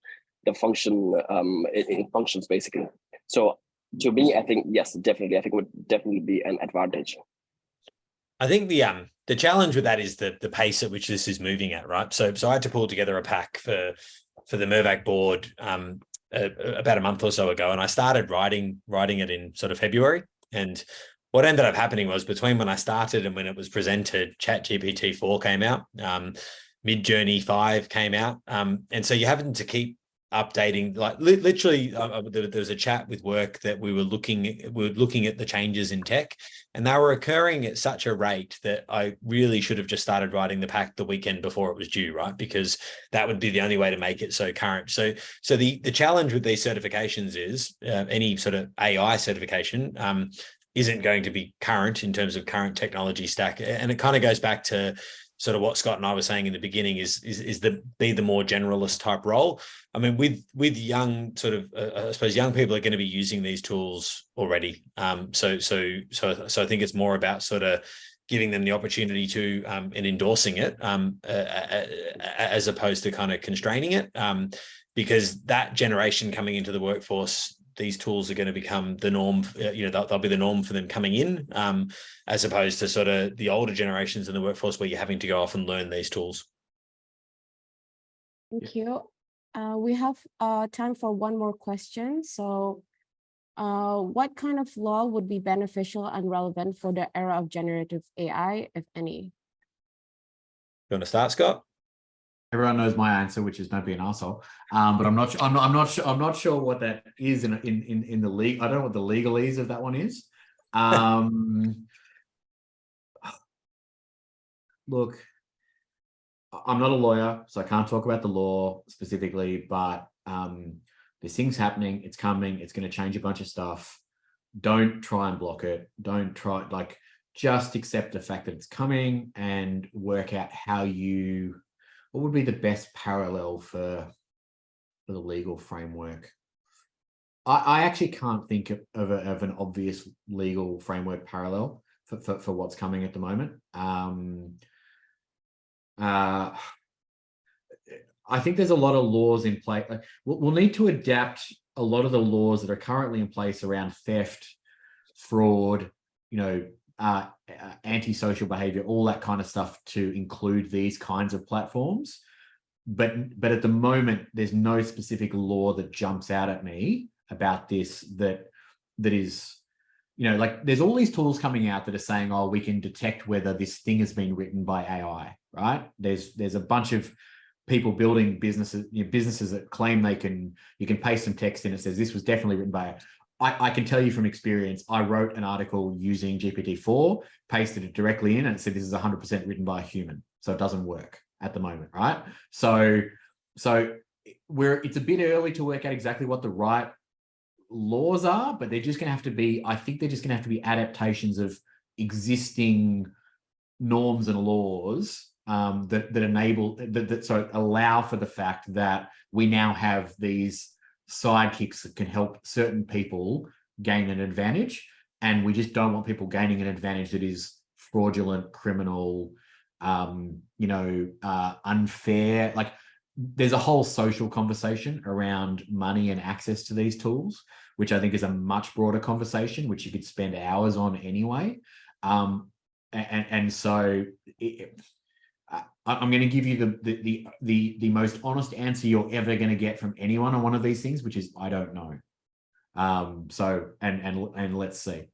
the function it functions basically. So to me, I think yes, definitely, I think it would definitely be an advantage. I think the challenge with that is the pace at which this is moving at, right? So I had to pull together a pack for the Mervac board about a month or so ago, and I started writing it in sort of February. And what ended up happening was, between when I started and when it was presented, ChatGPT 4 came out, Midjourney 5 came out, and so you're having to keep updating, like literally there was a chat with work that we were looking at the changes in tech, and they were occurring at such a rate that I really should have just started writing the pack the weekend before it was due, right? Because that would be the only way to make it so current. So the challenge with these certifications is any sort of AI certification isn't going to be current in terms of current technology stack, and it kind of goes back to sort of what Scott and I were saying in the beginning, is the more generalist type role. I mean, with young sort of, I suppose young people are going to be using these tools already. So I think it's more about sort of giving them the opportunity to and endorsing it as opposed to kind of constraining it, because that generation coming into the workforce, these tools are going to become the norm. They'll be the norm for them coming in, as opposed to sort of the older generations in the workforce where you're having to go off and learn these tools. Thank you. We have time for one more question. So what kind of law would be beneficial and relevant for the era of generative AI, if any? You want to start, Scott? Everyone knows my answer, which is don't be an arsehole. But I'm not sure what that is in the league. I don't know what the legalese of that one is. Look, I'm not a lawyer, so I can't talk about the law specifically, but there's things happening, it's coming, it's going to change a bunch of stuff. Don't try and block it. Don't try, like, just accept the fact that it's coming and work out what would be the best parallel for the legal framework. I actually can't think of an obvious legal framework parallel for what's coming at the moment. I think there's a lot of laws in place. We'll need to adapt a lot of the laws that are currently in place around theft, fraud, antisocial behavior, all that kind of stuff, to include these kinds of platforms. But at the moment, there's no specific law that jumps out at me about this that is, like, there's all these tools coming out that are saying, oh, we can detect whether this thing has been written by AI, right? There's a bunch of people building businesses that claim you can paste some text in, it says this was definitely written by AI. I can tell you from experience, I wrote an article using GPT-4, pasted it directly in, and it said this is 100% written by a human. So it doesn't work at the moment, right? So it's a bit early to work out exactly what the right laws are, but they're just going to have to be, I think they're just going to have to be adaptations of existing norms and laws that allow for the fact that we now have these sidekicks that can help certain people gain an advantage, and we just don't want people gaining an advantage that is fraudulent, criminal, unfair. Like, there's a whole social conversation around money and access to these tools, which I think is a much broader conversation, which you could spend hours on anyway. So I'm going to give you the most honest answer you're ever going to get from anyone on one of these things, which is I don't know. And let's see.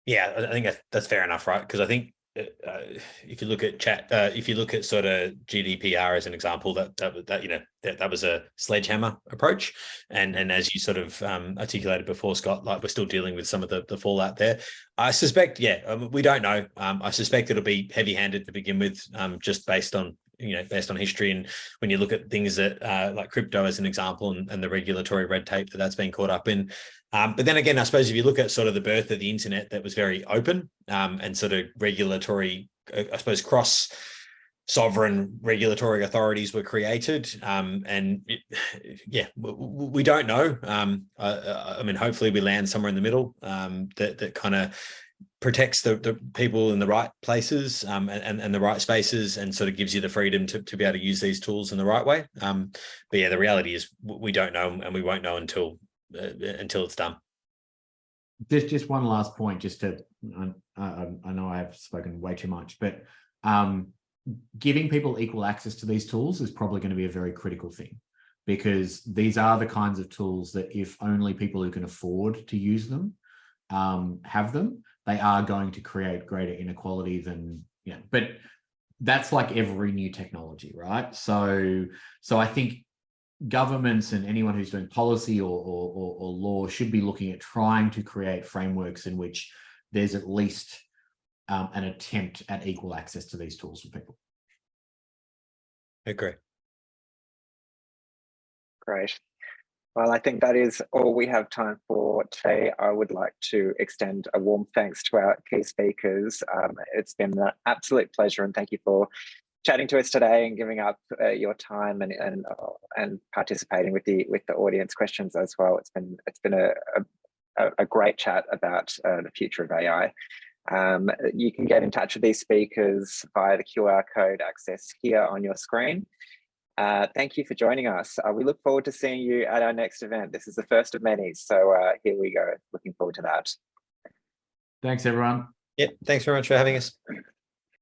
Yeah, I think that's fair enough, right? Because I think if you look at sort of GDPR as an example, that was a sledgehammer approach, and as you sort of articulated before, Scott, like, we're still dealing with some of the fallout there. I suspect, we don't know. I suspect it'll be heavy-handed to begin with, just based on history, and when you look at things that like crypto as an example, and the regulatory red tape that's been caught up in. But then again, I suppose if you look at sort of the birth of the internet, that was very open, and sort of regulatory, I suppose, cross sovereign regulatory authorities were created. We don't know. I mean, hopefully we land somewhere in the middle that kind of protects the people in the right places and the right spaces, and sort of gives you the freedom to be able to use these tools in the right way. But yeah, the reality is we don't know, and we won't know until it's done. Just one last point, just to, I know I have spoken way too much, but giving people equal access to these tools is probably going to be a very critical thing, because these are the kinds of tools that if only people who can afford to use them have them, they are going to create greater inequality than, but that's like every new technology, right? So I think governments and anyone who's doing policy or law should be looking at trying to create frameworks in which there's at least an attempt at equal access to these tools for people. I agree. Great. Well, I think that is all we have time for today. I would like to extend a warm thanks to our key speakers. It's been an absolute pleasure, and thank you for chatting to us today and giving up your time and participating with the audience questions as well. It's been a great chat about the future of AI. You can get in touch with these speakers via the QR code access here on your screen. Thank you for joining us. We look forward to seeing you at our next event. This is the first of many, so here we go. Looking forward to that. Thanks, everyone. Yep. Thanks very much for having us.